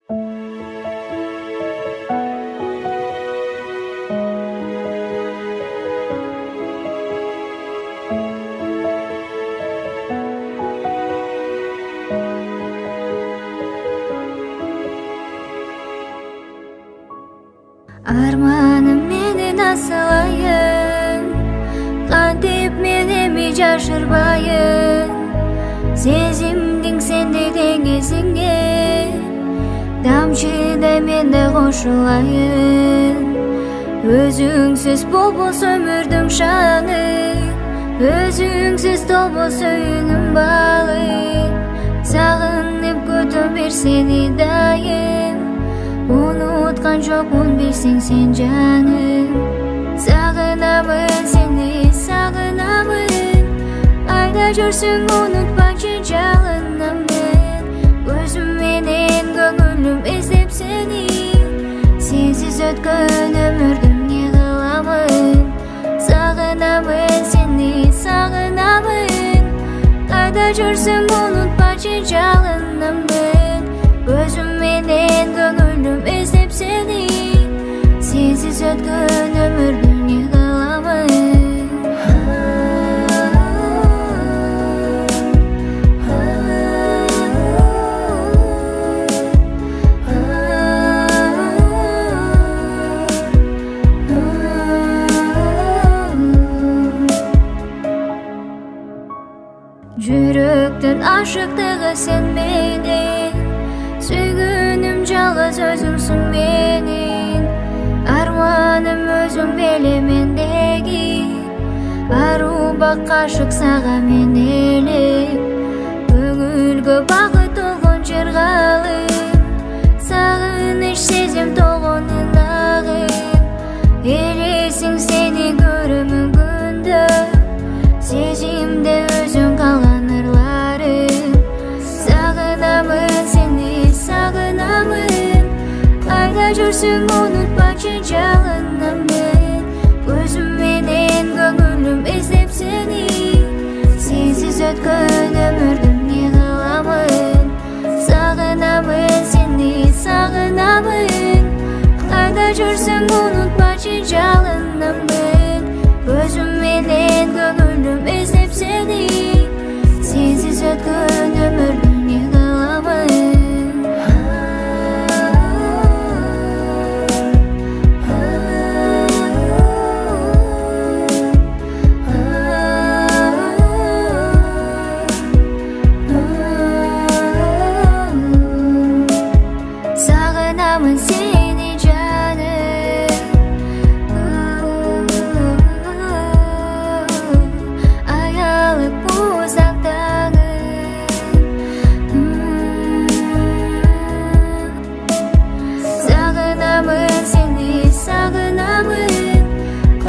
Armanım meni nasılayın, kantip menemi jaşırbayın. Sezimdin sende dengesine, damçıda mende koşulayın. Özüңsüz bolbos ömürdün şanı, özüңsüz dolbos öýünüm baly. Sagыныp kötüm bir seni dayım, unutkan jokmun bilsең sen canım. Sagınamın seni, sagınamın. Ayda жүрсүң unutпакчы жалынамын. Өзүм менен көңүлүм издеп сени, сенсиз өткөн өмүрдүн не кыламын. Sagınамын seni, sagınамын. Ayda жүрсүң unutпакчы жалынамын. Өзүм менен көңүлүм издеп сени, сенсиз өткөн өмүрдү не кыламын. Жүрөктүн ашыктыгы sen менен, süygünüm жалгыз өзүңсүң менин. Armanım өзүң беле мендеги, аруу бакка ашык сага мен эле. Көңүлгө багыт толгон жыргалым, сагыныч сезим толгонун агым. Элесиң сени көрөмүн күндө, сезимде өзүң калган ырларым. Sagınamın seni, sagınamın. Ayda жүрсүң unutпакчы жалынамын. Өзүм менен көңүлүм издеп сени, сенсиз өткөн өмүрдүн не кыламын. Sagınамын seni, sagınамын. Ayda жүрсүң unutпакчы жалынамын. Өзүм менен көңүлүм издеп сени, сенсиз өткөн өмүрдүн не кыламын. Sagınamın seni canım, ayalık uzaktağı. Sagınamın seni, sagınamın.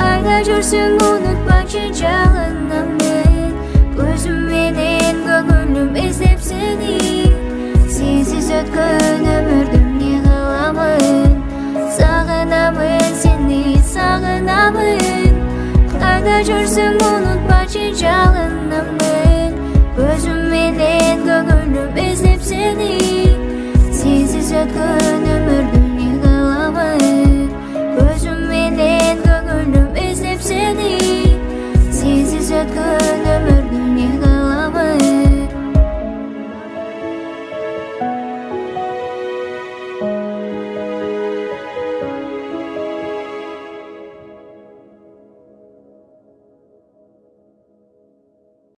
Ayda жүрсүң unutпакчы жалынамын. Өзүм менен көңүлүм издеп сени, сенсиз өткөн